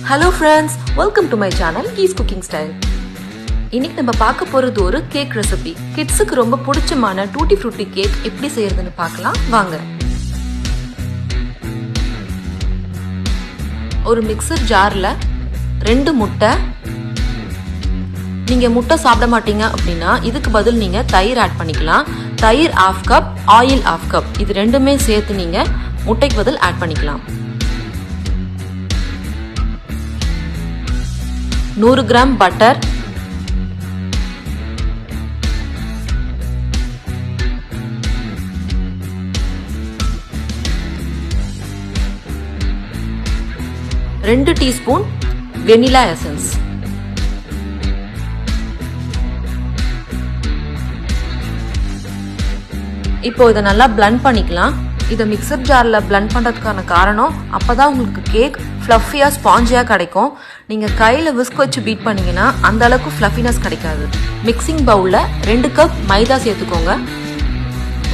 Hello friends, welcome to my channel Gee's Cooking Style. இன்னைக்கு நம்ம பார்க்க போறது ஒரு கேக் ரெசிபி. கிட்ஸ்க்கு ரொம்ப பிடிச்சமான டூட்டி ஃப்ரூட்டி கேக் எப்படி செய்யறதுன்னு பார்க்கலாம் வாங்க. ஒரு மிக்சர் ஜார்ல 2 முட்டை. நீங்க முட்டை சாப்பிட மாட்டீங்க அப்படின்னா இதுக்கு பதில் நீங்க தயிர் ஆட் பண்ணிக்கலாம். தயிர் 1/2 கப், ஆயில் 1/2 கப். இது ரெண்டுமே சேர்த்து நீங்க முட்டைக்கு பதில் ஆட் பண்ணிக்கலாம். 100 கிராம் பட்டர், ரெண்டு டீஸ்பூன் வெனிலா எசன்ஸ், இப்போ இதை நல்லா பிளண்ட் பண்ணிக்கலாம். இதை மிக்சர் ஜார்ல பிளண்ட் பண்றதுக்கான காரணம் அப்பதான் உங்களுக்கு கேக் ஃப்ளஃபியா ஸ்பாஞ்சியா கிடைக்கும். நீங்க கையில விஸ்க் வச்சு பீட் பண்ணீங்கன்னா அந்த அளவுக்கு ஃப்ளஃபினஸ் கிடைக்காது. மிக்சிங் பவுல்ல 2 கப் மைதா சேர்த்துக்கோங்க.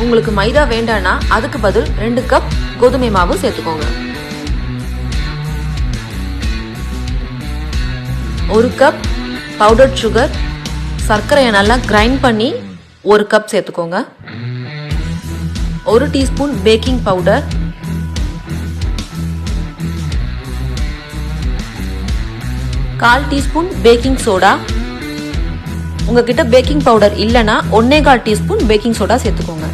உங்களுக்கு மைதா வேண்டாம்னா அதுக்கு பதில் 2 கப் கோதுமை மாவு சேர்த்துக்கோங்க. 1 கப் பவுடர்ட் சுகர், சர்க்கரையை நல்லா கிரைண்ட் பண்ணி 1 கப் சேர்த்துக்கோங்க. 1 teaspoon baking powder, 1/4 teaspoon baking soda. உங்ககிட்ட பேக்கிங் பவுடர் இல்லைன்னா 1/4 டீஸ்பூன் பேக்கிங் சோடா சேர்த்துக்கோங்க.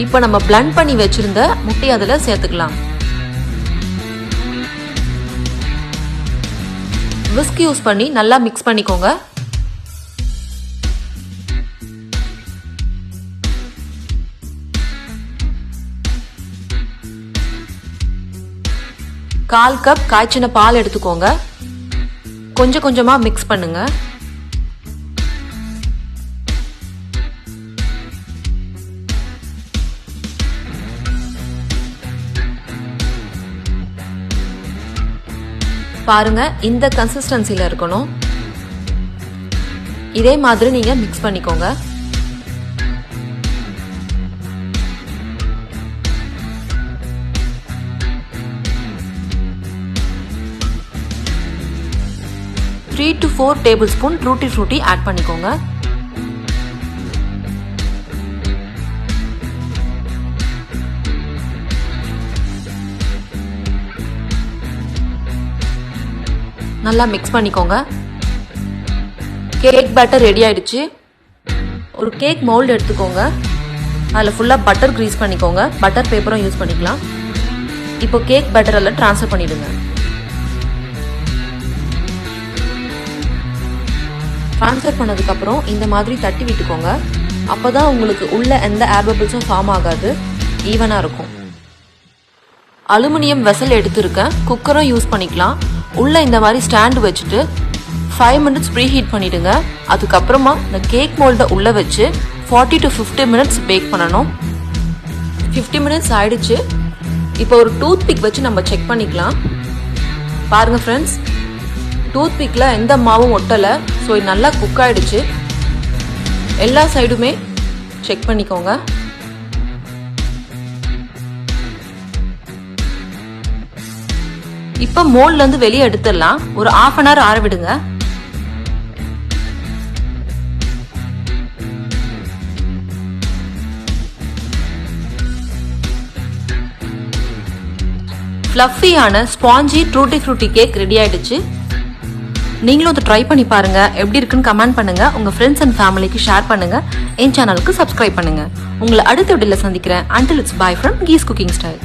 இப்போ நம்ம பிளண்ட் பண்ணி வச்சிருந்த முட்டை அதில் சேர்த்துக்கலாம். விஸ்க் யூஸ் பண்ணி நல்லா மிக்ஸ் பண்ணிக்கோங்க. கால் கப் காய்ச்சின பால் எடுத்துக்கோங்க. கொஞ்சம் கொஞ்சமா மிக்ஸ் பண்ணுங்க. பாருங்க, இந்த கன்சிஸ்டன்சில இருக்கணும். இதே மாதிரி நீங்க மிக்ஸ் பண்ணிக்கோங்க. Three to 4 tablespoon tutti frutti add பண்ணிக்கோங்க. நல்லா மிக்ஸ் பண்ணிக்கோங்க. கேக் பேட்டர் ரெடி ஆயிடுச்சு. ஒரு கேக் மோல்ட் எடுத்துக்கோங்க. அதில் ஃபுல்லாக பட்டர் கிரீஸ் பண்ணிக்கோங்க. பட்டர் பேப்பரும் யூஸ் பண்ணிக்கலாம். இப்போ கேக் பேட்டர் எல்லாம் ட்ரான்ஸ்ஃபர் பண்ணிடுங்க. ட்ரான்ஸ்ஃபர் பண்ணதுக்கப்புறம் இந்த மாதிரி தட்டி விட்டுக்கோங்க. அப்போ தான் உங்களுக்கு உள்ள எந்த ஏர் பபிள்ஸும் ஃபார்ம் ஆகாது, ஈவனாக இருக்கும். அலுமினியம் வெசல் எடுத்துருக்கேன். குக்கரும் யூஸ் பண்ணிக்கலாம். உள்ளே இந்த மாதிரி ஸ்டாண்டு வச்சுட்டு 5 மினிட்ஸ் ப்ரீ ஹீட் பண்ணிவிடுங்க. அதுக்கப்புறமா இந்த கேக் மோல்டை உள்ளே வச்சு 40 to 50 மினிட்ஸ் பேக் பண்ணணும். 50 மினிட்ஸ் ஆயிடுச்சு. இப்போ ஒரு டூத் பிக் வச்சு நம்ம செக் பண்ணிக்கலாம். பாருங்கள் ஃப்ரெண்ட்ஸ், டூத் பிக்கில் எந்த மாவும் ஒட்டலை. ஸோ இது நல்லா குக் ஆகிடுச்சு. எல்லா சைடுமே செக் பண்ணிக்கோங்க. இப்போ மோல்ட்லேருந்து வெளியே எடுத்துடலாம். ஒரு 1/2 hour ஆற விடுங்க. ஃப்ளஃபியான spongy tutti frutti cake ready ஆயிடுச்சு. நீங்களும் அதை ட்ரை பண்ணி பாருங்க. எப்படி இருக்குன்னு கமெண்ட் பண்ணுங்க. உங்க ஃப்ரெண்ட்ஸ் அண்ட் ஃபேமிலிக்கு ஷேர் பண்ணுங்க. என் சேனலுக்கு சப்ஸ்கிரைப் பண்ணுங்க. உங்களை அடுத்த வீடியோல சந்திக்கிறேன். Until it's bye from Gee's Cooking Style.